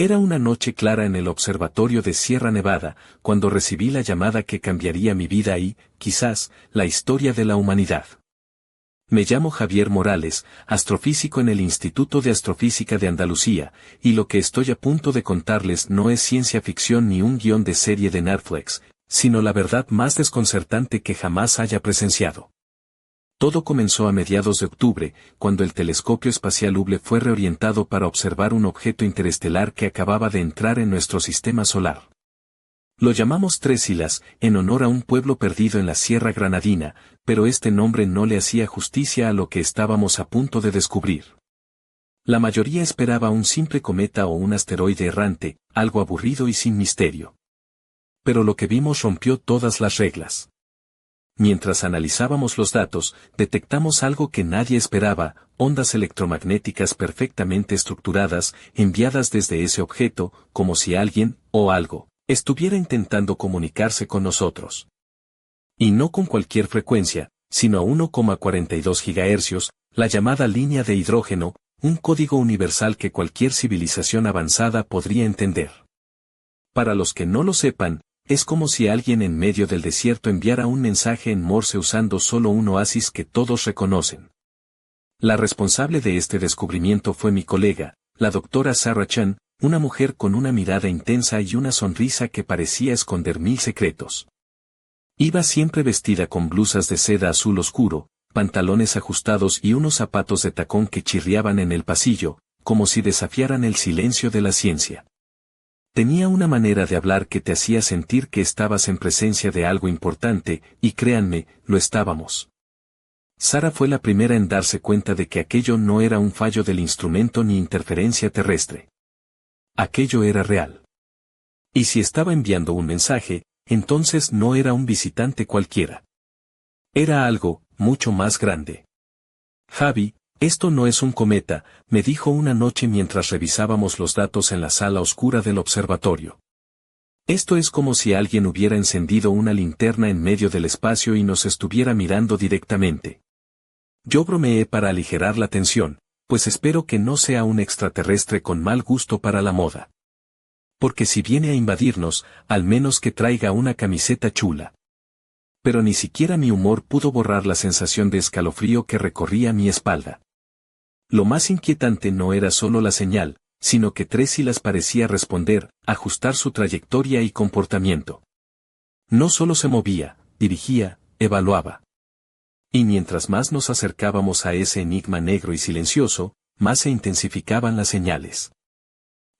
Era una noche clara en el observatorio de Sierra Nevada, cuando recibí la llamada que cambiaría mi vida y, quizás, la historia de la humanidad. Me llamo Javier Morales, astrofísico en el Instituto de Astrofísica de Andalucía, y lo que estoy a punto de contarles no es ciencia ficción ni un guión de serie de Netflix, sino la verdad más desconcertante que jamás haya presenciado. Todo comenzó a mediados de octubre, cuando el telescopio espacial Hubble fue reorientado para observar un objeto interestelar que acababa de entrar en nuestro sistema solar. Lo llamamos Tres Islas, en honor a un pueblo perdido en la Sierra Granadina, pero este nombre no le hacía justicia a lo que estábamos a punto de descubrir. La mayoría esperaba un simple cometa o un asteroide errante, algo aburrido y sin misterio. Pero lo que vimos rompió todas las reglas. Mientras analizábamos los datos, detectamos algo que nadie esperaba: ondas electromagnéticas perfectamente estructuradas, enviadas desde ese objeto, como si alguien, o algo, estuviera intentando comunicarse con nosotros. Y no con cualquier frecuencia, sino a 1,42 GHz, la llamada línea de hidrógeno, un código universal que cualquier civilización avanzada podría entender. Para los que no lo sepan, es como si alguien en medio del desierto enviara un mensaje en Morse usando solo un oasis que todos reconocen. La responsable de este descubrimiento fue mi colega, la doctora Sarah Chan, una mujer con una mirada intensa y una sonrisa que parecía esconder mil secretos. Iba siempre vestida con blusas de seda azul oscuro, pantalones ajustados y unos zapatos de tacón que chirriaban en el pasillo, como si desafiaran el silencio de la ciencia. Tenía una manera de hablar que te hacía sentir que estabas en presencia de algo importante, y créanme, lo estábamos. Sara fue la primera en darse cuenta de que aquello no era un fallo del instrumento ni interferencia terrestre. Aquello era real. Y si estaba enviando un mensaje, entonces no era un visitante cualquiera. Era algo mucho más grande. Javi, esto no es un cometa, me dijo una noche mientras revisábamos los datos en la sala oscura del observatorio. Esto es como si alguien hubiera encendido una linterna en medio del espacio y nos estuviera mirando directamente. Yo bromeé para aligerar la tensión, pues espero que no sea un extraterrestre con mal gusto para la moda. Porque si viene a invadirnos, al menos que traiga una camiseta chula. Pero ni siquiera mi humor pudo borrar la sensación de escalofrío que recorría mi espalda. Lo más inquietante no era solo la señal, sino que Tres Islas parecía responder, ajustar su trayectoria y comportamiento. No solo se movía, dirigía, evaluaba. Y mientras más nos acercábamos a ese enigma negro y silencioso, más se intensificaban las señales.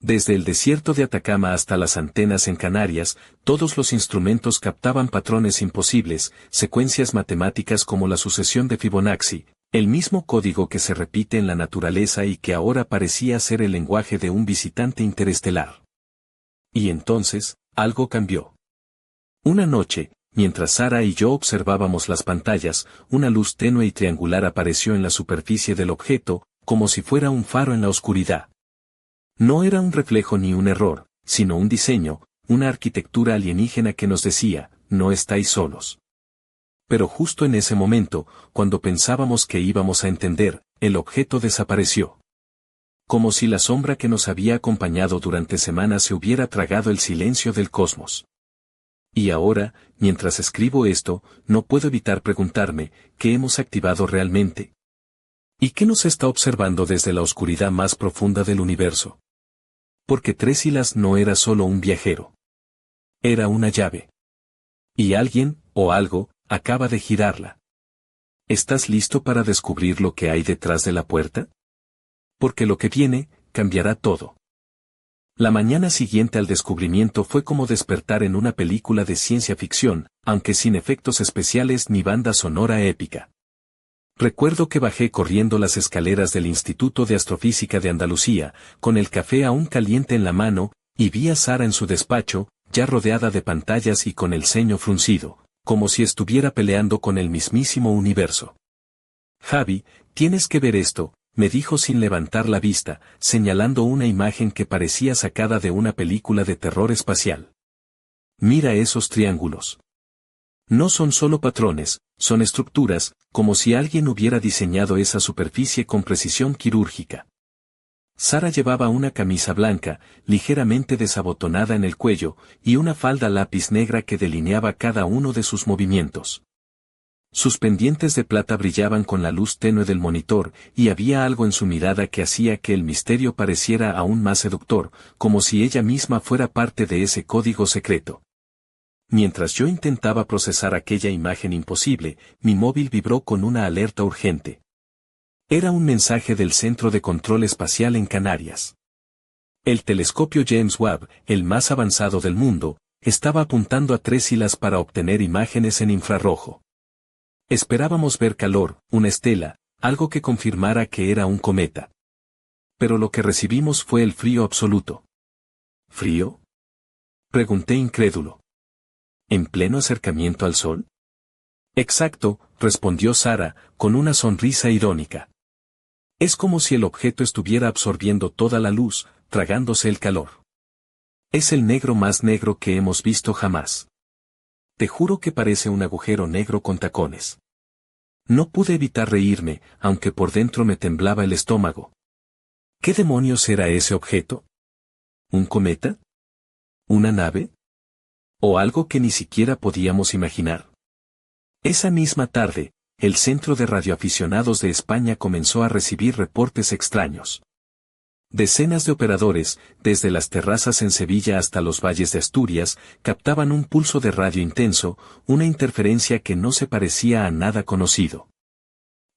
Desde el desierto de Atacama hasta las antenas en Canarias, todos los instrumentos captaban patrones imposibles, secuencias matemáticas como la sucesión de Fibonacci, el mismo código que se repite en la naturaleza y que ahora parecía ser el lenguaje de un visitante interestelar. Y entonces, algo cambió. Una noche, mientras Sara y yo observábamos las pantallas, una luz tenue y triangular apareció en la superficie del objeto, como si fuera un faro en la oscuridad. No era un reflejo ni un error, sino un diseño, una arquitectura alienígena que nos decía: no estáis solos. Pero justo en ese momento, cuando pensábamos que íbamos a entender, el objeto desapareció. Como si la sombra que nos había acompañado durante semanas se hubiera tragado el silencio del cosmos. Y ahora, mientras escribo esto, no puedo evitar preguntarme, ¿qué hemos activado realmente? ¿Y qué nos está observando desde la oscuridad más profunda del universo? Porque Tres Islas no era solo un viajero. Era una llave. Y alguien, o algo, acaba de girarla. ¿Estás listo para descubrir lo que hay detrás de la puerta? Porque lo que viene, cambiará todo. La mañana siguiente al descubrimiento fue como despertar en una película de ciencia ficción, aunque sin efectos especiales ni banda sonora épica. Recuerdo que bajé corriendo las escaleras del Instituto de Astrofísica de Andalucía, con el café aún caliente en la mano, y vi a Sara en su despacho, ya rodeada de pantallas y con el ceño fruncido, como si estuviera peleando con el mismísimo universo. Javi, tienes que ver esto, me dijo sin levantar la vista, señalando una imagen que parecía sacada de una película de terror espacial. Mira esos triángulos. No son solo patrones, son estructuras, como si alguien hubiera diseñado esa superficie con precisión quirúrgica. Sara llevaba una camisa blanca, ligeramente desabotonada en el cuello, y una falda lápiz negra que delineaba cada uno de sus movimientos. Sus pendientes de plata brillaban con la luz tenue del monitor, y había algo en su mirada que hacía que el misterio pareciera aún más seductor, como si ella misma fuera parte de ese código secreto. Mientras yo intentaba procesar aquella imagen imposible, mi móvil vibró con una alerta urgente. Era un mensaje del Centro de Control Espacial en Canarias. El telescopio James Webb, el más avanzado del mundo, estaba apuntando a 3 islas para obtener imágenes en infrarrojo. Esperábamos ver calor, una estela, algo que confirmara que era un cometa. Pero lo que recibimos fue el frío absoluto. ¿Frío?, pregunté incrédulo. ¿En pleno acercamiento al Sol? Exacto, respondió Sara, con una sonrisa irónica. Es como si el objeto estuviera absorbiendo toda la luz, tragándose el calor. Es el negro más negro que hemos visto jamás. Te juro que parece un agujero negro con tacones. No pude evitar reírme, aunque por dentro me temblaba el estómago. ¿Qué demonios era ese objeto? ¿Un cometa? ¿Una nave? ¿O algo que ni siquiera podíamos imaginar? Esa misma tarde, el Centro de Radioaficionados de España comenzó a recibir reportes extraños. Decenas de operadores, desde las terrazas en Sevilla hasta los valles de Asturias, captaban un pulso de radio intenso, una interferencia que no se parecía a nada conocido.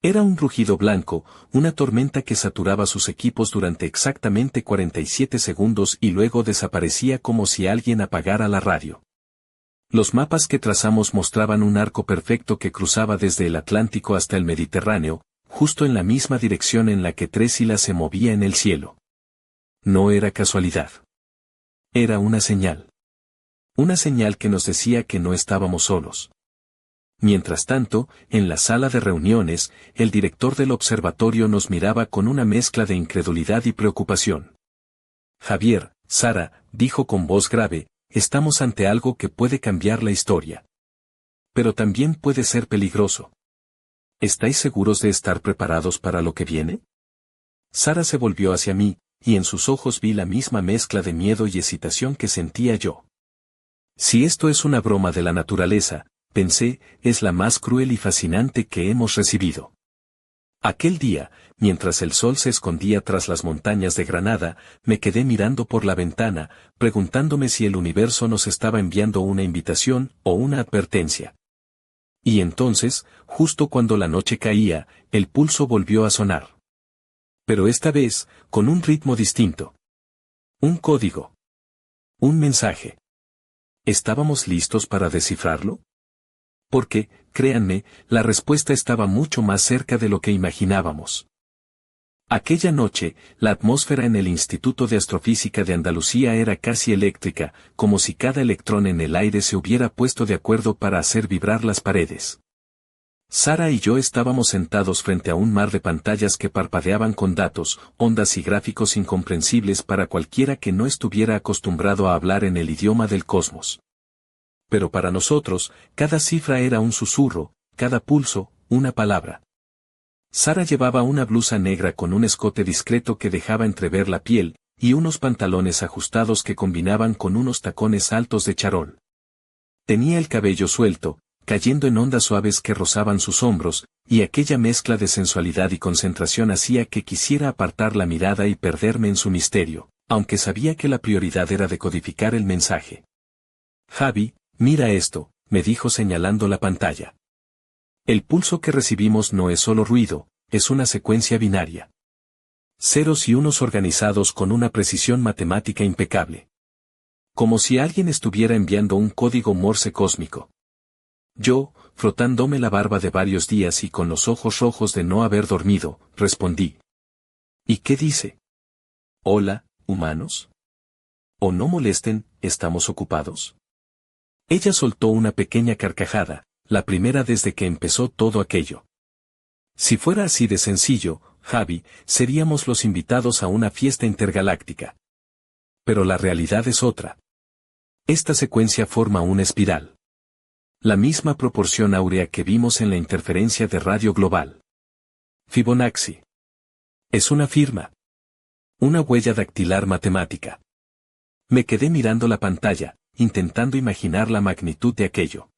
Era un rugido blanco, una tormenta que saturaba sus equipos durante exactamente 47 segundos y luego desaparecía como si alguien apagara la radio. Los mapas que trazamos mostraban un arco perfecto que cruzaba desde el Atlántico hasta el Mediterráneo, justo en la misma dirección en la que 3 islas se movía en el cielo. No era casualidad. Era una señal. Una señal que nos decía que no estábamos solos. Mientras tanto, en la sala de reuniones, el director del observatorio nos miraba con una mezcla de incredulidad y preocupación. Javier, Sara, dijo con voz grave, estamos ante algo que puede cambiar la historia. Pero también puede ser peligroso. ¿Estáis seguros de estar preparados para lo que viene? Sara se volvió hacia mí, y en sus ojos vi la misma mezcla de miedo y excitación que sentía yo. Si esto es una broma de la naturaleza, pensé, es la más cruel y fascinante que hemos recibido. Aquel día, mientras el sol se escondía tras las montañas de Granada, me quedé mirando por la ventana, preguntándome si el universo nos estaba enviando una invitación o una advertencia. Y entonces, justo cuando la noche caía, el pulso volvió a sonar. Pero esta vez, con un ritmo distinto. Un código. Un mensaje. ¿Estábamos listos para descifrarlo? Porque, créanme, la respuesta estaba mucho más cerca de lo que imaginábamos. Aquella noche, la atmósfera en el Instituto de Astrofísica de Andalucía era casi eléctrica, como si cada electrón en el aire se hubiera puesto de acuerdo para hacer vibrar las paredes. Sara y yo estábamos sentados frente a un mar de pantallas que parpadeaban con datos, ondas y gráficos incomprensibles para cualquiera que no estuviera acostumbrado a hablar en el idioma del cosmos. Pero para nosotros, cada cifra era un susurro, cada pulso, una palabra. Sara llevaba una blusa negra con un escote discreto que dejaba entrever la piel, y unos pantalones ajustados que combinaban con unos tacones altos de charol. Tenía el cabello suelto, cayendo en ondas suaves que rozaban sus hombros, y aquella mezcla de sensualidad y concentración hacía que quisiera apartar la mirada y perderme en su misterio, aunque sabía que la prioridad era decodificar el mensaje. Javi, mira esto, me dijo señalando la pantalla. El pulso que recibimos no es solo ruido, es una secuencia binaria. Ceros y unos organizados con una precisión matemática impecable. Como si alguien estuviera enviando un código Morse cósmico. Yo, frotándome la barba de varios días y con los ojos rojos de no haber dormido, respondí. ¿Y qué dice? Hola, humanos. O no molesten, ¿estamos ocupados? Ella soltó una pequeña carcajada, la primera desde que empezó todo aquello. Si fuera así de sencillo, Javi, seríamos los invitados a una fiesta intergaláctica. Pero la realidad es otra. Esta secuencia forma una espiral. La misma proporción áurea que vimos en la interferencia de radio global. Fibonacci. Es una firma. Una huella dactilar matemática. Me quedé mirando la pantalla, intentando imaginar la magnitud de aquello.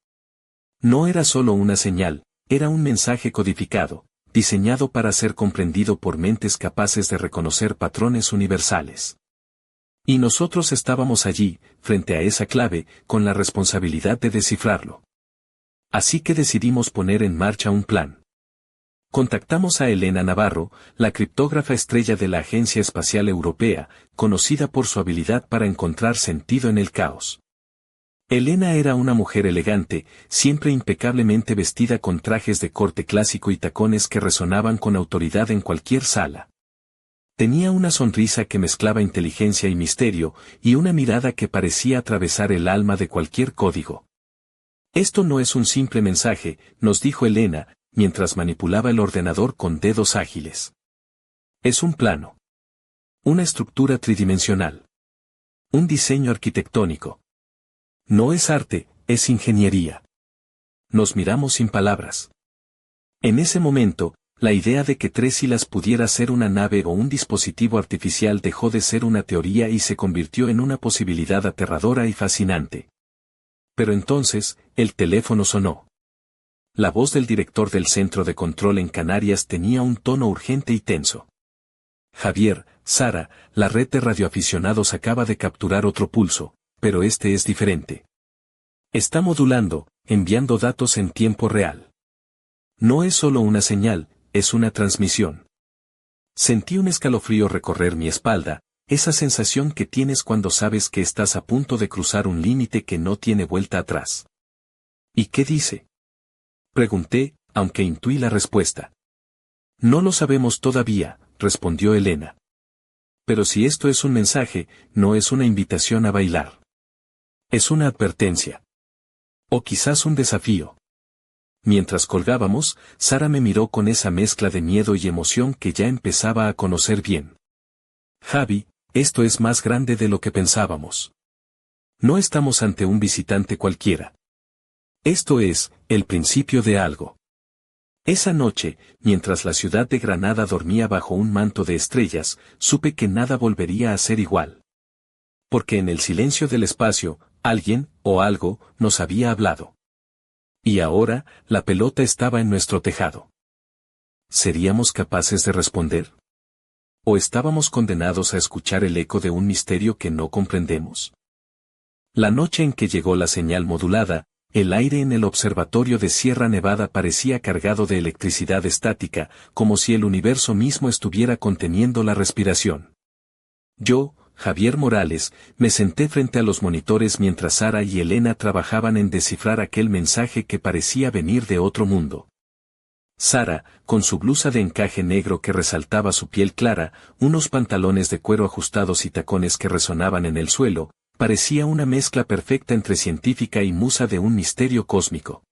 No era solo una señal, era un mensaje codificado, diseñado para ser comprendido por mentes capaces de reconocer patrones universales. Y nosotros estábamos allí, frente a esa clave, con la responsabilidad de descifrarlo. Así que decidimos poner en marcha un plan. Contactamos a Elena Navarro, la criptógrafa estrella de la Agencia Espacial Europea, conocida por su habilidad para encontrar sentido en el caos. Elena era una mujer elegante, siempre impecablemente vestida con trajes de corte clásico y tacones que resonaban con autoridad en cualquier sala. Tenía una sonrisa que mezclaba inteligencia y misterio, y una mirada que parecía atravesar el alma de cualquier código. Esto no es un simple mensaje, nos dijo Elena, mientras manipulaba el ordenador con dedos ágiles. Es un plano. Una estructura tridimensional. Un diseño arquitectónico. No es arte, es ingeniería. Nos miramos sin palabras. En ese momento, la idea de que Trésilas pudiera ser una nave o un dispositivo artificial dejó de ser una teoría y se convirtió en una posibilidad aterradora y fascinante. Pero entonces, el teléfono sonó. La voz del director del centro de control en Canarias tenía un tono urgente y tenso. Javier, Sara, la red de radioaficionados acaba de capturar otro pulso, pero este es diferente. Está modulando, enviando datos en tiempo real. No es solo una señal, es una transmisión. Sentí un escalofrío recorrer mi espalda, esa sensación que tienes cuando sabes que estás a punto de cruzar un límite que no tiene vuelta atrás. ¿Y qué dice? Pregunté, aunque intuí la respuesta. No lo sabemos todavía, respondió Elena. Pero si esto es un mensaje, no es una invitación a bailar. Es una advertencia. O quizás un desafío. Mientras colgábamos, Sara me miró con esa mezcla de miedo y emoción que ya empezaba a conocer bien. Javi, esto es más grande de lo que pensábamos. No estamos ante un visitante cualquiera. Esto es, el principio de algo. Esa noche, mientras la ciudad de Granada dormía bajo un manto de estrellas, supe que nada volvería a ser igual. Porque en el silencio del espacio, alguien, o algo, nos había hablado. Y ahora, la pelota estaba en nuestro tejado. ¿Seríamos capaces de responder? ¿O estábamos condenados a escuchar el eco de un misterio que no comprendemos? La noche en que llegó la señal modulada, el aire en el observatorio de Sierra Nevada parecía cargado de electricidad estática, como si el universo mismo estuviera conteniendo la respiración. Yo, Javier Morales, me senté frente a los monitores mientras Sara y Elena trabajaban en descifrar aquel mensaje que parecía venir de otro mundo. Sara, con su blusa de encaje negro que resaltaba su piel clara, unos pantalones de cuero ajustados y tacones que resonaban en el suelo, parecía una mezcla perfecta entre científica y musa de un misterio cósmico.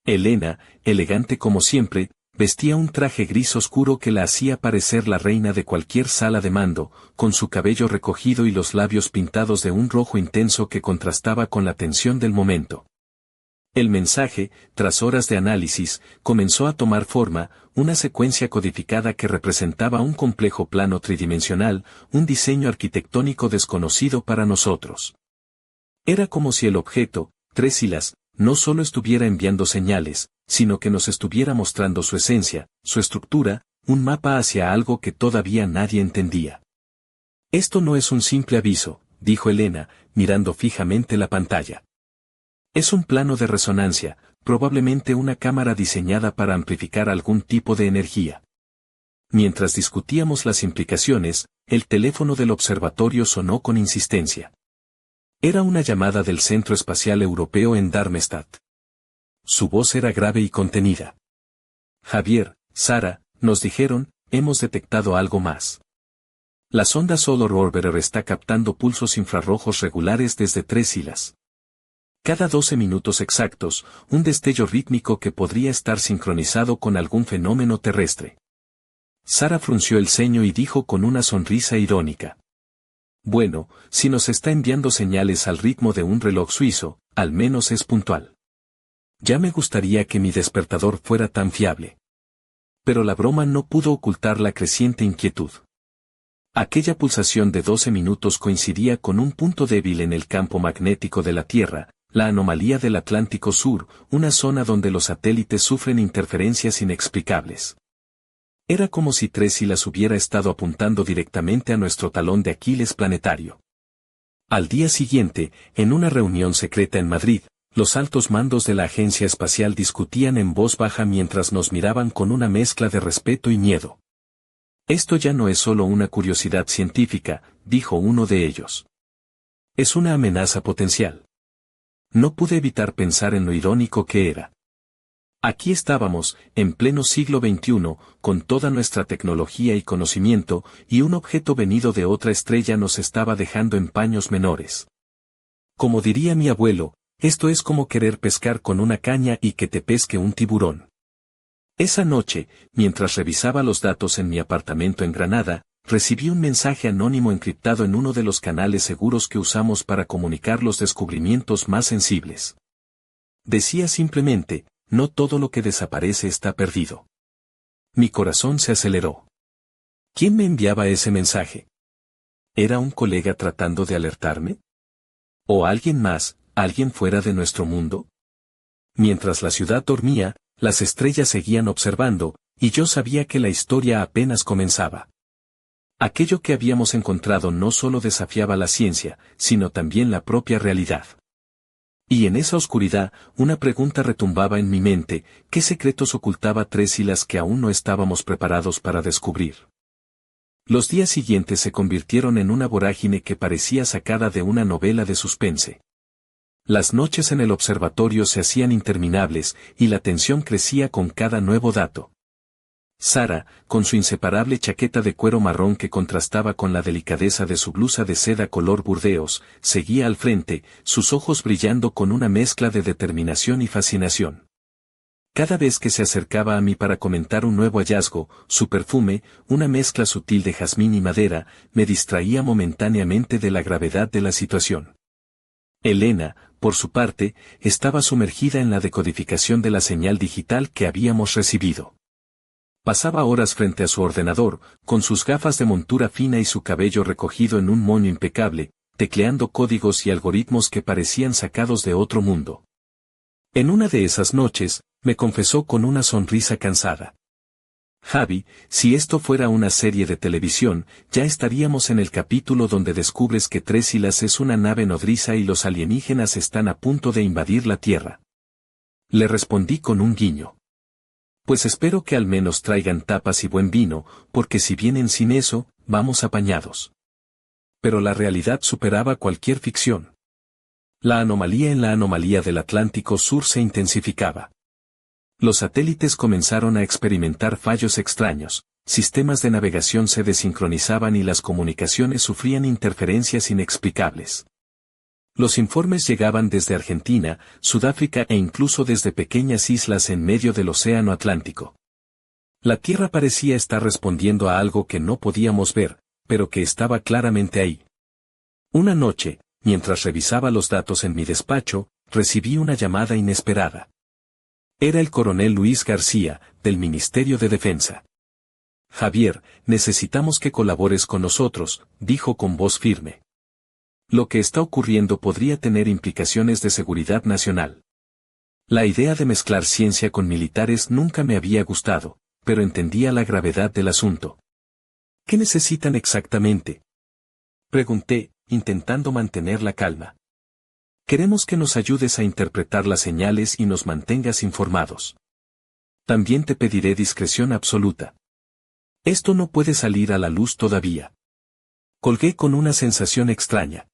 Elena, elegante como siempre, vestía un traje gris oscuro que la hacía parecer la reina de cualquier sala de mando, con su cabello recogido y los labios pintados de un rojo intenso que contrastaba con la tensión del momento. El mensaje, tras horas de análisis, comenzó a tomar forma, una secuencia codificada que representaba un complejo plano tridimensional, un diseño arquitectónico desconocido para nosotros. Era como si el objeto, Trésilas, no solo estuviera enviando señales, sino que nos estuviera mostrando su esencia, su estructura, un mapa hacia algo que todavía nadie entendía. Esto no es un simple aviso, dijo Elena, mirando fijamente la pantalla. Es un plano de resonancia, probablemente una cámara diseñada para amplificar algún tipo de energía. Mientras discutíamos las implicaciones, el teléfono del observatorio sonó con insistencia. Era una llamada del Centro Espacial Europeo en Darmstadt. Su voz era grave y contenida. Javier, Sara, nos dijeron, hemos detectado algo más. La sonda Solar Orbiter está captando pulsos infrarrojos regulares desde Trésilas. Cada 12 minutos exactos, un destello rítmico que podría estar sincronizado con algún fenómeno terrestre. Sara frunció el ceño y dijo con una sonrisa irónica. Bueno, si nos está enviando señales al ritmo de un reloj suizo, al menos es puntual. Ya me gustaría que mi despertador fuera tan fiable. Pero la broma no pudo ocultar la creciente inquietud. Aquella pulsación de 12 minutos coincidía con un punto débil en el campo magnético de la Tierra, la anomalía del Atlántico Sur, una zona donde los satélites sufren interferencias inexplicables. Era como si Trésilas hubiera estado apuntando directamente a nuestro talón de Aquiles planetario. Al día siguiente, en una reunión secreta en Madrid, los altos mandos de la agencia espacial discutían en voz baja mientras nos miraban con una mezcla de respeto y miedo. Esto ya no es solo una curiosidad científica, dijo uno de ellos. Es una amenaza potencial. No pude evitar pensar en lo irónico que era. Aquí estábamos, en pleno siglo XXI, con toda nuestra tecnología y conocimiento, y un objeto venido de otra estrella nos estaba dejando en paños menores. Como diría mi abuelo, esto es como querer pescar con una caña y que te pesque un tiburón. Esa noche, mientras revisaba los datos en mi apartamento en Granada, recibí un mensaje anónimo encriptado en uno de los canales seguros que usamos para comunicar los descubrimientos más sensibles. Decía simplemente, no todo lo que desaparece está perdido. Mi corazón se aceleró. ¿Quién me enviaba ese mensaje? ¿Era un colega tratando de alertarme? ¿O alguien más, alguien fuera de nuestro mundo? Mientras la ciudad dormía, las estrellas seguían observando, y yo sabía que la historia apenas comenzaba. Aquello que habíamos encontrado no solo desafiaba la ciencia, sino también la propia realidad. Y en esa oscuridad, una pregunta retumbaba en mi mente, ¿qué secretos ocultaba Trésilas que aún no estábamos preparados para descubrir? Los días siguientes se convirtieron en una vorágine que parecía sacada de una novela de suspense. Las noches en el observatorio se hacían interminables, y la tensión crecía con cada nuevo dato. Sara, con su inseparable chaqueta de cuero marrón que contrastaba con la delicadeza de su blusa de seda color burdeos, seguía al frente, sus ojos brillando con una mezcla de determinación y fascinación. Cada vez que se acercaba a mí para comentar un nuevo hallazgo, su perfume, una mezcla sutil de jazmín y madera, me distraía momentáneamente de la gravedad de la situación. Elena, por su parte, estaba sumergida en la decodificación de la señal digital que habíamos recibido. Pasaba horas frente a su ordenador, con sus gafas de montura fina y su cabello recogido en un moño impecable, tecleando códigos y algoritmos que parecían sacados de otro mundo. En una de esas noches, me confesó con una sonrisa cansada. Javi, si esto fuera una serie de televisión, ya estaríamos en el capítulo donde descubres que Trésilas es una nave nodriza y los alienígenas están a punto de invadir la Tierra. Le respondí con un guiño. Pues espero que al menos traigan tapas y buen vino, porque si vienen sin eso, vamos apañados. Pero la realidad superaba cualquier ficción. La anomalía en la anomalía del Atlántico Sur se intensificaba. Los satélites comenzaron a experimentar fallos extraños, sistemas de navegación se desincronizaban y las comunicaciones sufrían interferencias inexplicables. Los informes llegaban desde Argentina, Sudáfrica e incluso desde pequeñas islas en medio del Océano Atlántico. La Tierra parecía estar respondiendo a algo que no podíamos ver, pero que estaba claramente ahí. Una noche, mientras revisaba los datos en mi despacho, recibí una llamada inesperada. Era el coronel Luis García, del Ministerio de Defensa. Javier, necesitamos que colabores con nosotros, dijo con voz firme. Lo que está ocurriendo podría tener implicaciones de seguridad nacional. La idea de mezclar ciencia con militares nunca me había gustado, pero entendía la gravedad del asunto. ¿Qué necesitan exactamente?, pregunté, intentando mantener la calma. Queremos que nos ayudes a interpretar las señales y nos mantengas informados. También te pediré discreción absoluta. Esto no puede salir a la luz todavía. Colgué con una sensación extraña.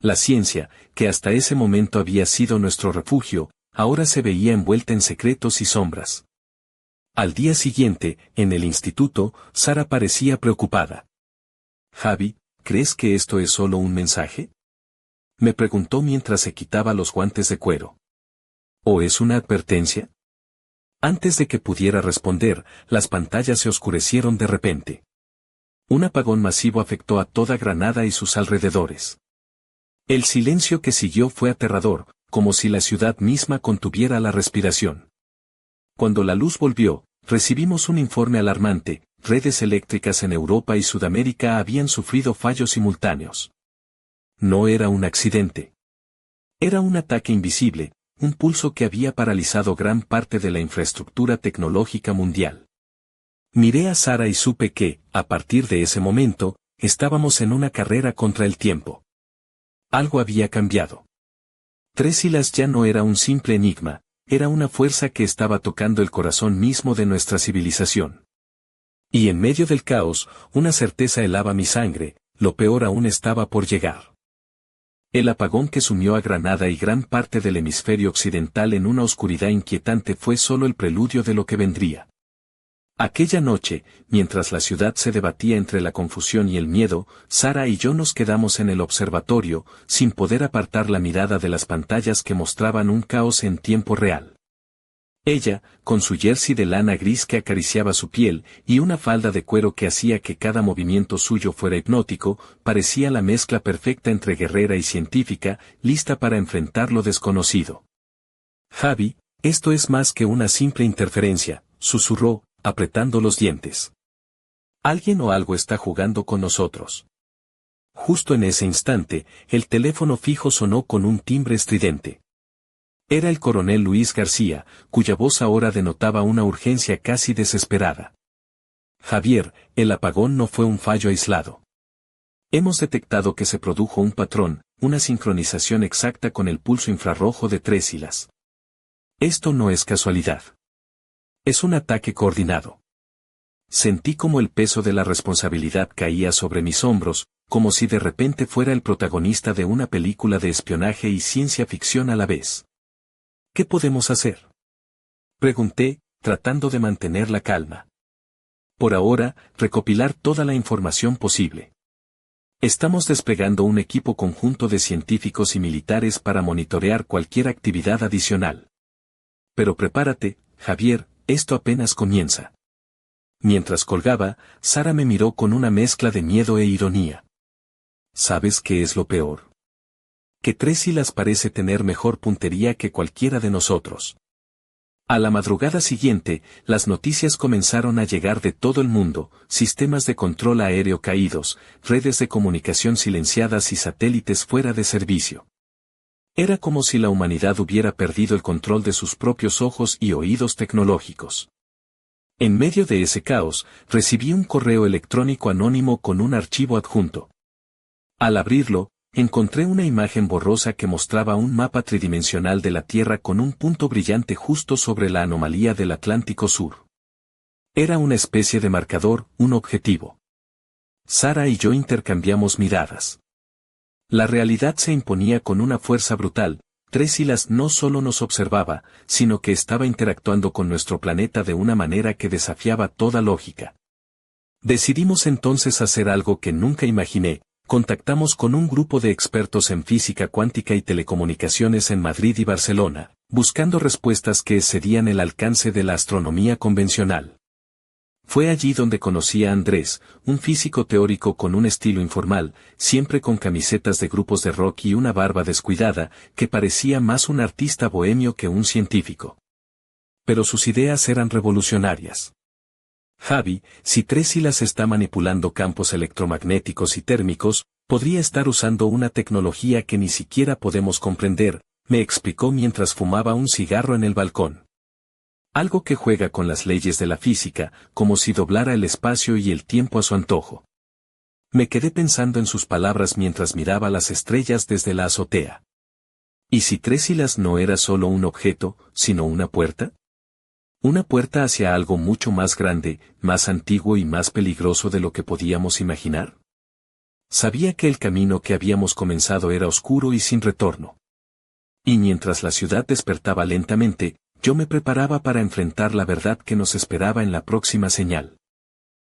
La ciencia, que hasta ese momento había sido nuestro refugio, ahora se veía envuelta en secretos y sombras. Al día siguiente, en el instituto, Sara parecía preocupada. Javi, ¿crees que esto es solo un mensaje?, me preguntó mientras se quitaba los guantes de cuero. ¿O es una advertencia? Antes de que pudiera responder, las pantallas se oscurecieron de repente. Un apagón masivo afectó a toda Granada y sus alrededores. El silencio que siguió fue aterrador, como si la ciudad misma contuviera la respiración. Cuando la luz volvió, recibimos un informe alarmante: redes eléctricas en Europa y Sudamérica habían sufrido fallos simultáneos. No era un accidente. Era un ataque invisible, un pulso que había paralizado gran parte de la infraestructura tecnológica mundial. Miré a Sara y supe que, a partir de ese momento, estábamos en una carrera contra el tiempo. Algo había cambiado. Trésilas ya no era un simple enigma, era una fuerza que estaba tocando el corazón mismo de nuestra civilización. Y en medio del caos, una certeza helaba mi sangre, lo peor aún estaba por llegar. El apagón que sumió a Granada y gran parte del hemisferio occidental en una oscuridad inquietante fue solo el preludio de lo que vendría. Aquella noche, mientras la ciudad se debatía entre la confusión y el miedo, Sara y yo nos quedamos en el observatorio, sin poder apartar la mirada de las pantallas que mostraban un caos en tiempo real. Ella, con su jersey de lana gris que acariciaba su piel, y una falda de cuero que hacía que cada movimiento suyo fuera hipnótico, parecía la mezcla perfecta entre guerrera y científica, lista para enfrentar lo desconocido. Javi, esto es más que una simple interferencia, susurró, apretando los dientes. Alguien o algo está jugando con nosotros. Justo en ese instante, el teléfono fijo sonó con un timbre estridente. Era el coronel Luis García, cuya voz ahora denotaba una urgencia casi desesperada. Javier, el apagón no fue un fallo aislado. Hemos detectado que se produjo un patrón, una sincronización exacta con el pulso infrarrojo de Trésilas. Esto no es casualidad. Es un ataque coordinado. Sentí como el peso de la responsabilidad caía sobre mis hombros, como si de repente fuera el protagonista de una película de espionaje y ciencia ficción a la vez. ¿Qué podemos hacer?, pregunté, tratando de mantener la calma. Por ahora, recopilar toda la información posible. Estamos desplegando un equipo conjunto de científicos y militares para monitorear cualquier actividad adicional. Pero prepárate, Javier, esto apenas comienza. Mientras colgaba, Sara me miró con una mezcla de miedo e ironía. ¿Sabes qué es lo peor? Que Trésilas parece tener mejor puntería que cualquiera de nosotros. A la madrugada siguiente, las noticias comenzaron a llegar de todo el mundo, sistemas de control aéreo caídos, redes de comunicación silenciadas y satélites fuera de servicio. Era como si la humanidad hubiera perdido el control de sus propios ojos y oídos tecnológicos. En medio de ese caos, recibí un correo electrónico anónimo con un archivo adjunto. Al abrirlo, encontré una imagen borrosa que mostraba un mapa tridimensional de la Tierra con un punto brillante justo sobre la anomalía del Atlántico Sur. Era una especie de marcador, un objetivo. Sara y yo intercambiamos miradas. La realidad se imponía con una fuerza brutal. Trésilas no solo nos observaba, sino que estaba interactuando con nuestro planeta de una manera que desafiaba toda lógica. Decidimos entonces hacer algo que nunca imaginé. Contactamos con un grupo de expertos en física cuántica y telecomunicaciones en Madrid y Barcelona, buscando respuestas que excedían el alcance de la astronomía convencional. Fue allí donde conocí a Andrés, un físico teórico con un estilo informal, siempre con camisetas de grupos de rock y una barba descuidada, que parecía más un artista bohemio que un científico. Pero sus ideas eran revolucionarias. Javi, si Trésilas está manipulando campos electromagnéticos y térmicos, podría estar usando una tecnología que ni siquiera podemos comprender, me explicó mientras fumaba un cigarro en el balcón. Algo que juega con las leyes de la física, como si doblara el espacio y el tiempo a su antojo. Me quedé pensando en sus palabras mientras miraba las estrellas desde la azotea. ¿Y si Trésilas no era solo un objeto, sino una puerta? Una puerta hacia algo mucho más grande, más antiguo y más peligroso de lo que podíamos imaginar. Sabía que el camino que habíamos comenzado era oscuro y sin retorno. Y mientras la ciudad despertaba lentamente, yo me preparaba para enfrentar la verdad que nos esperaba en la próxima señal.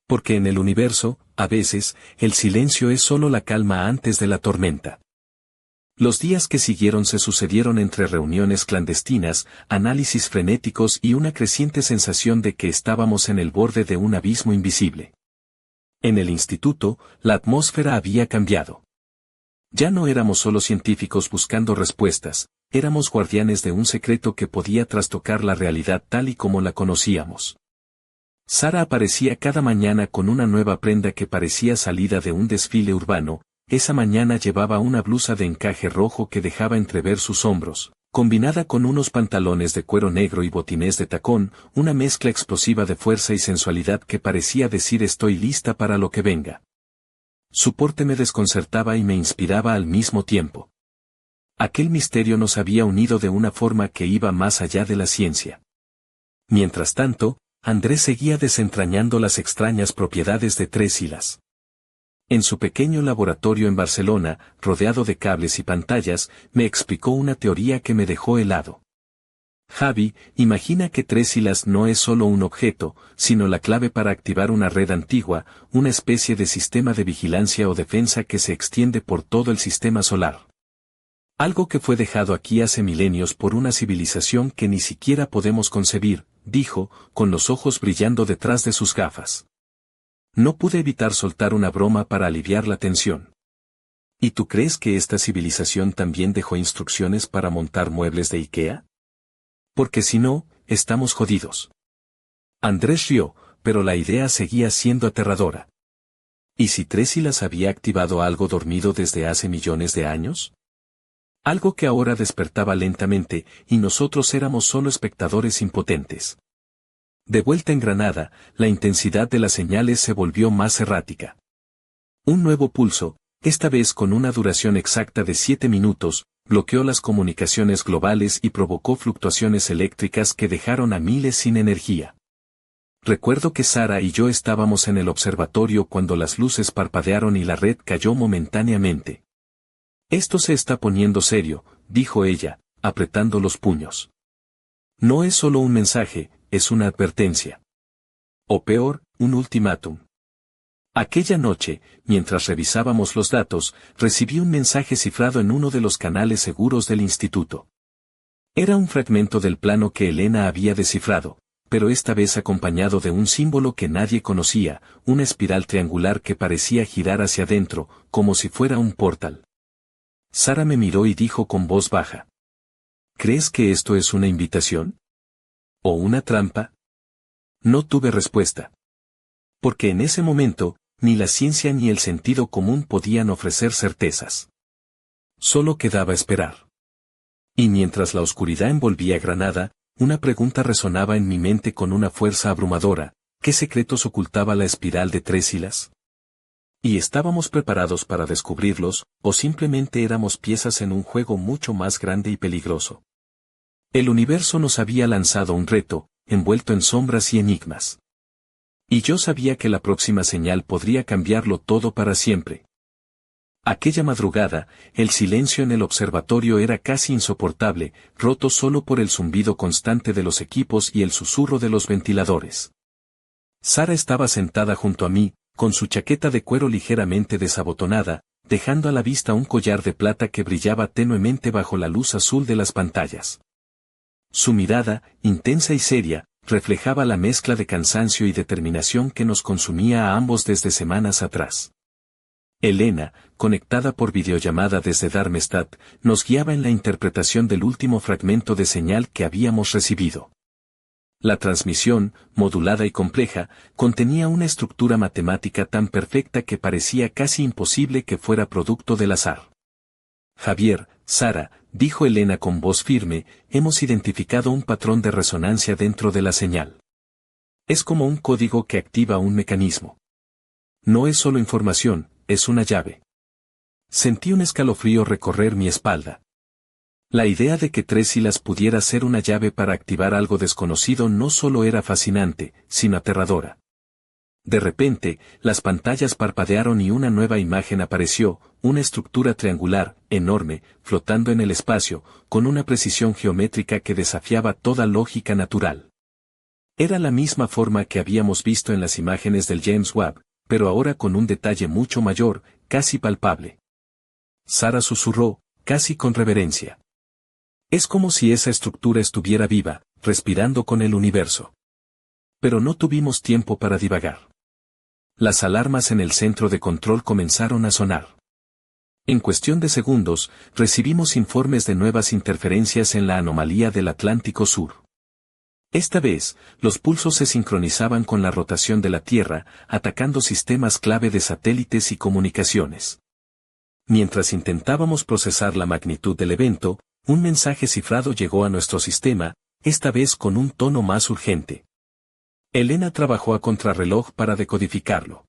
Porque en el universo, a veces, el silencio es solo la calma antes de la tormenta. Los días que siguieron se sucedieron entre reuniones clandestinas, análisis frenéticos y una creciente sensación de que estábamos en el borde de un abismo invisible. En el instituto, la atmósfera había cambiado. Ya no éramos solo científicos buscando respuestas, éramos guardianes de un secreto que podía trastocar la realidad tal y como la conocíamos. Sara aparecía cada mañana con una nueva prenda que parecía salida de un desfile urbano. Esa mañana llevaba una blusa de encaje rojo que dejaba entrever sus hombros, combinada con unos pantalones de cuero negro y botines de tacón, una mezcla explosiva de fuerza y sensualidad que parecía decir estoy lista para lo que venga. Su porte me desconcertaba y me inspiraba al mismo tiempo. Aquel misterio nos había unido de una forma que iba más allá de la ciencia. Mientras tanto, Andrés seguía desentrañando las extrañas propiedades de Trésilas. En su pequeño laboratorio en Barcelona, rodeado de cables y pantallas, me explicó una teoría que me dejó helado. Javi, imagina que Trésilas no es solo un objeto, sino la clave para activar una red antigua, una especie de sistema de vigilancia o defensa que se extiende por todo el sistema solar. Algo que fue dejado aquí hace milenios por una civilización que ni siquiera podemos concebir, dijo, con los ojos brillando detrás de sus gafas. No pude evitar soltar una broma para aliviar la tensión. ¿Y tú crees que esta civilización también dejó instrucciones para montar muebles de IKEA? Porque si no, estamos jodidos. Andrés rió, pero la idea seguía siendo aterradora. ¿Y si Trésilas había activado algo dormido desde hace millones de años? Algo que ahora despertaba lentamente, y nosotros éramos solo espectadores impotentes. De vuelta en Granada, la intensidad de las señales se volvió más errática. Un nuevo pulso, esta vez con una duración exacta de 7 minutos, bloqueó las comunicaciones globales y provocó fluctuaciones eléctricas que dejaron a miles sin energía. Recuerdo que Sara y yo estábamos en el observatorio cuando las luces parpadearon y la red cayó momentáneamente. Esto se está poniendo serio, dijo ella, apretando los puños. No es solo un mensaje, es una advertencia. O peor, un ultimátum. Aquella noche, mientras revisábamos los datos, recibí un mensaje cifrado en uno de los canales seguros del instituto. Era un fragmento del plano que Elena había descifrado, pero esta vez acompañado de un símbolo que nadie conocía, una espiral triangular que parecía girar hacia adentro, como si fuera un portal. Sara me miró y dijo con voz baja. ¿Crees que esto es una invitación? ¿O una trampa? No tuve respuesta. Porque en ese momento, ni la ciencia ni el sentido común podían ofrecer certezas. Solo quedaba esperar. Y mientras la oscuridad envolvía Granada, una pregunta resonaba en mi mente con una fuerza abrumadora: ¿qué secretos ocultaba la espiral de Trésilas? ¿Y estábamos preparados para descubrirlos, o simplemente éramos piezas en un juego mucho más grande y peligroso? El universo nos había lanzado un reto, envuelto en sombras y enigmas. Y yo sabía que la próxima señal podría cambiarlo todo para siempre. Aquella madrugada, el silencio en el observatorio era casi insoportable, roto solo por el zumbido constante de los equipos y el susurro de los ventiladores. Sara estaba sentada junto a mí, con su chaqueta de cuero ligeramente desabotonada, dejando a la vista un collar de plata que brillaba tenuemente bajo la luz azul de las pantallas. Su mirada, intensa y seria, reflejaba la mezcla de cansancio y determinación que nos consumía a ambos desde semanas atrás. Elena, conectada por videollamada desde Darmstadt, nos guiaba en la interpretación del último fragmento de señal que habíamos recibido. La transmisión, modulada y compleja, contenía una estructura matemática tan perfecta que parecía casi imposible que fuera producto del azar. Javier, Sara, dijo Elena con voz firme, hemos identificado un patrón de resonancia dentro de la señal. Es como un código que activa un mecanismo. No es solo información, es una llave. Sentí un escalofrío recorrer mi espalda. La idea de que Trésilas pudiera ser una llave para activar algo desconocido no solo era fascinante, sino aterradora. De repente, las pantallas parpadearon y una nueva imagen apareció, una estructura triangular, enorme, flotando en el espacio, con una precisión geométrica que desafiaba toda lógica natural. Era la misma forma que habíamos visto en las imágenes del James Webb, pero ahora con un detalle mucho mayor, casi palpable. Sara susurró, casi con reverencia. Es como si esa estructura estuviera viva, respirando con el universo. Pero no tuvimos tiempo para divagar. Las alarmas en el centro de control comenzaron a sonar. En cuestión de segundos, recibimos informes de nuevas interferencias en la anomalía del Atlántico Sur. Esta vez, los pulsos se sincronizaban con la rotación de la Tierra, atacando sistemas clave de satélites y comunicaciones. Mientras intentábamos procesar la magnitud del evento, un mensaje cifrado llegó a nuestro sistema, esta vez con un tono más urgente. Elena trabajó a contrarreloj para decodificarlo.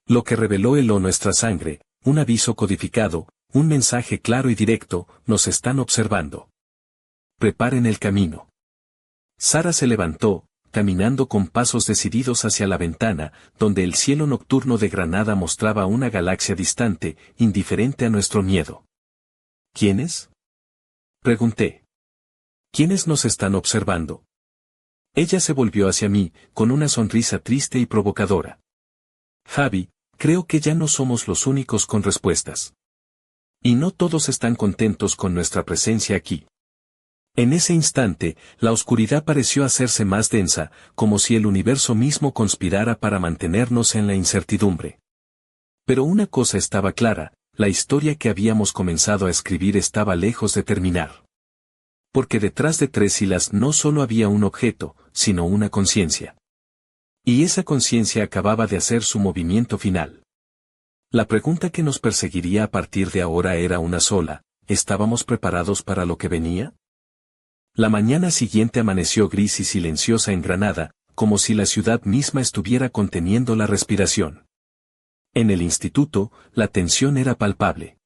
Lo que reveló heló nuestra sangre, un aviso codificado, un mensaje claro y directo: nos están observando. Preparen el camino. Sara se levantó, caminando con pasos decididos hacia la ventana, donde el cielo nocturno de Granada mostraba una galaxia distante, indiferente a nuestro miedo. ¿Quiénes?, pregunté. ¿Quiénes nos están observando? Ella se volvió hacia mí, con una sonrisa triste y provocadora. Javi, creo que ya no somos los únicos con respuestas. Y no todos están contentos con nuestra presencia aquí. En ese instante, la oscuridad pareció hacerse más densa, como si el universo mismo conspirara para mantenernos en la incertidumbre. Pero una cosa estaba clara: la historia que habíamos comenzado a escribir estaba lejos de terminar. Porque detrás de Tres Hilas no solo había un objeto, sino una conciencia. Y esa conciencia acababa de hacer su movimiento final. La pregunta que nos perseguiría a partir de ahora era una sola: ¿estábamos preparados para lo que venía? La mañana siguiente amaneció gris y silenciosa en Granada, como si la ciudad misma estuviera conteniendo la respiración. En el instituto, la tensión era palpable.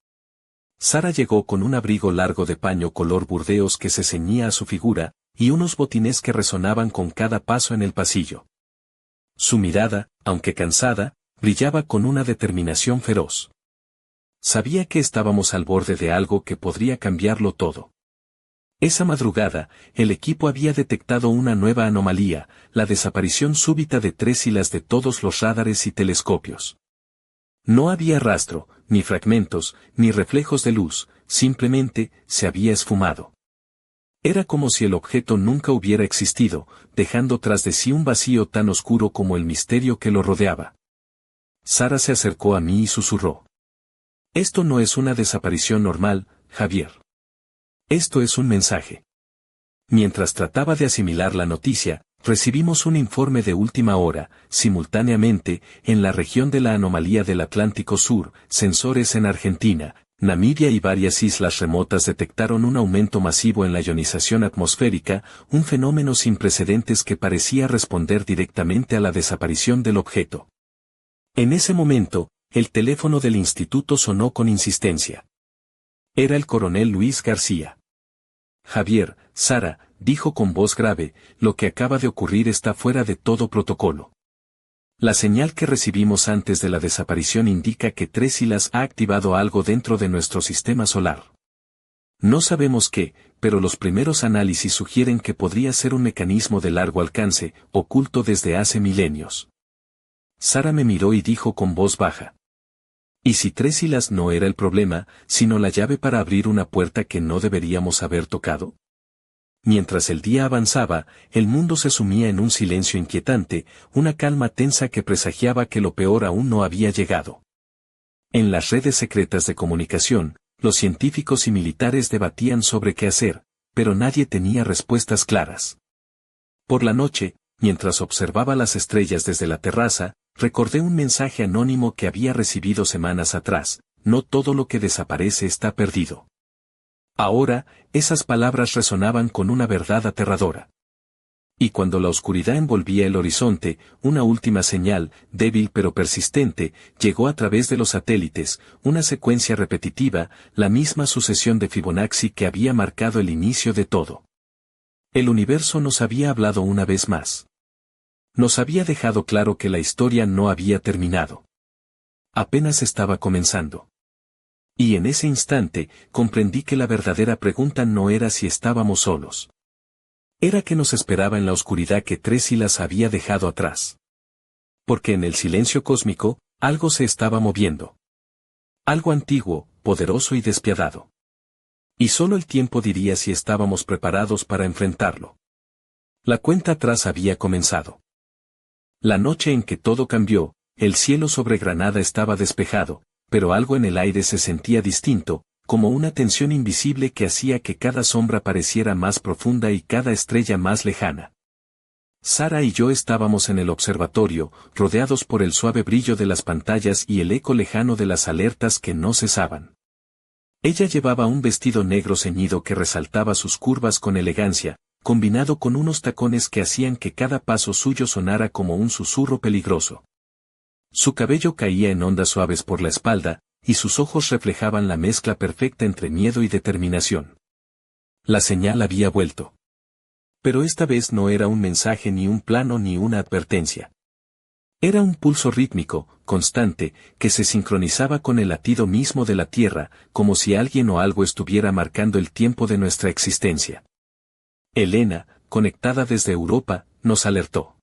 Sara llegó con un abrigo largo de paño color burdeos que se ceñía a su figura, y unos botines que resonaban con cada paso en el pasillo. Su mirada, aunque cansada, brillaba con una determinación feroz. Sabía que estábamos al borde de algo que podría cambiarlo todo. Esa madrugada, el equipo había detectado una nueva anomalía: la desaparición súbita de Tres Hilas de todos los radares y telescopios. No había rastro, ni fragmentos, ni reflejos de luz, simplemente se había esfumado. Era como si el objeto nunca hubiera existido, dejando tras de sí un vacío tan oscuro como el misterio que lo rodeaba. Sara se acercó a mí y susurró: «Esto no es una desaparición normal, Javier. Esto es un mensaje». Mientras trataba de asimilar la noticia, recibimos un informe de última hora: simultáneamente, en la región de la anomalía del Atlántico Sur, sensores en Argentina, Namibia y varias islas remotas detectaron un aumento masivo en la ionización atmosférica, un fenómeno sin precedentes que parecía responder directamente a la desaparición del objeto. En ese momento, el teléfono del instituto sonó con insistencia. Era el coronel Luis García. «Javier, Sara», dijo con voz grave, «lo que acaba de ocurrir está fuera de todo protocolo. La señal que recibimos antes de la desaparición indica que Tres Hilas ha activado algo dentro de nuestro sistema solar. No sabemos qué, pero los primeros análisis sugieren que podría ser un mecanismo de largo alcance, oculto desde hace milenios». Sara me miró y dijo con voz baja: «¿Y si Tres Hilas no era el problema, sino la llave para abrir una puerta que no deberíamos haber tocado?» Mientras el día avanzaba, el mundo se sumía en un silencio inquietante, una calma tensa que presagiaba que lo peor aún no había llegado. En las redes secretas de comunicación, los científicos y militares debatían sobre qué hacer, pero nadie tenía respuestas claras. Por la noche, mientras observaba las estrellas desde la terraza, recordé un mensaje anónimo que había recibido semanas atrás: «No todo lo que desaparece está perdido». Ahora, esas palabras resonaban con una verdad aterradora. Y cuando la oscuridad envolvía el horizonte, una última señal, débil pero persistente, llegó a través de los satélites: una secuencia repetitiva, la misma sucesión de Fibonacci que había marcado el inicio de todo. El universo nos había hablado una vez más. Nos había dejado claro que la historia no había terminado. Apenas estaba comenzando. Y en ese instante, comprendí que la verdadera pregunta no era si estábamos solos. Era qué nos esperaba en la oscuridad que Tres Hilas había dejado atrás. Porque en el silencio cósmico, algo se estaba moviendo. Algo antiguo, poderoso y despiadado. Y solo el tiempo diría si estábamos preparados para enfrentarlo. La cuenta atrás había comenzado. La noche en que todo cambió, el cielo sobre Granada estaba despejado, pero algo en el aire se sentía distinto, como una tensión invisible que hacía que cada sombra pareciera más profunda y cada estrella más lejana. Sara y yo estábamos en el observatorio, rodeados por el suave brillo de las pantallas y el eco lejano de las alertas que no cesaban. Ella llevaba un vestido negro ceñido que resaltaba sus curvas con elegancia, combinado con unos tacones que hacían que cada paso suyo sonara como un susurro peligroso. Su cabello caía en ondas suaves por la espalda, y sus ojos reflejaban la mezcla perfecta entre miedo y determinación. La señal había vuelto. Pero esta vez no era un mensaje ni un plano ni una advertencia. Era un pulso rítmico, constante, que se sincronizaba con el latido mismo de la tierra, como si alguien o algo estuviera marcando el tiempo de nuestra existencia. Elena, conectada desde Europa, nos alertó.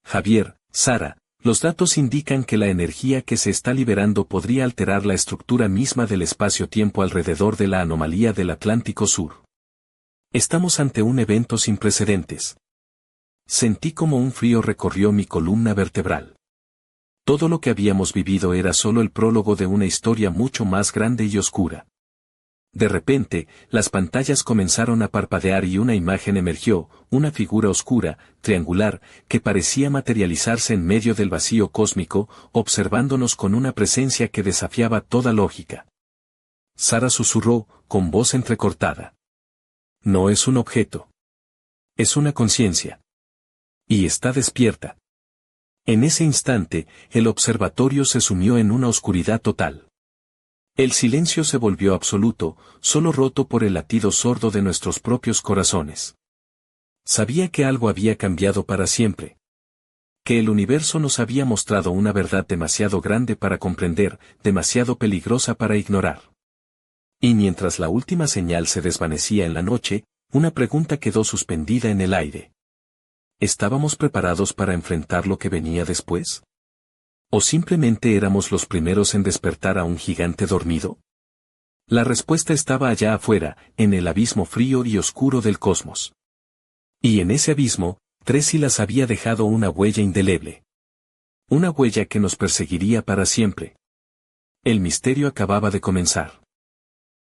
Javier, Sara, los datos indican que la energía que se está liberando podría alterar la estructura misma del espacio-tiempo alrededor de la anomalía del Atlántico Sur. Estamos ante un evento sin precedentes. Sentí como un frío recorrió mi columna vertebral. Todo lo que habíamos vivido era solo el prólogo de una historia mucho más grande y oscura. De repente, las pantallas comenzaron a parpadear y una imagen emergió, una figura oscura, triangular, que parecía materializarse en medio del vacío cósmico, observándonos con una presencia que desafiaba toda lógica. Sara susurró, con voz entrecortada. No es un objeto. Es una conciencia. Y está despierta. En ese instante, el observatorio se sumió en una oscuridad total. El silencio se volvió absoluto, solo roto por el latido sordo de nuestros propios corazones. Sabía que algo había cambiado para siempre. Que el universo nos había mostrado una verdad demasiado grande para comprender, demasiado peligrosa para ignorar. Y mientras la última señal se desvanecía en la noche, una pregunta quedó suspendida en el aire. ¿Estábamos preparados para enfrentar lo que venía después? ¿O simplemente éramos los primeros en despertar a un gigante dormido? La respuesta estaba allá afuera, en el abismo frío y oscuro del cosmos. Y en ese abismo, Trésilas había dejado una huella indeleble. Una huella que nos perseguiría para siempre. El misterio acababa de comenzar.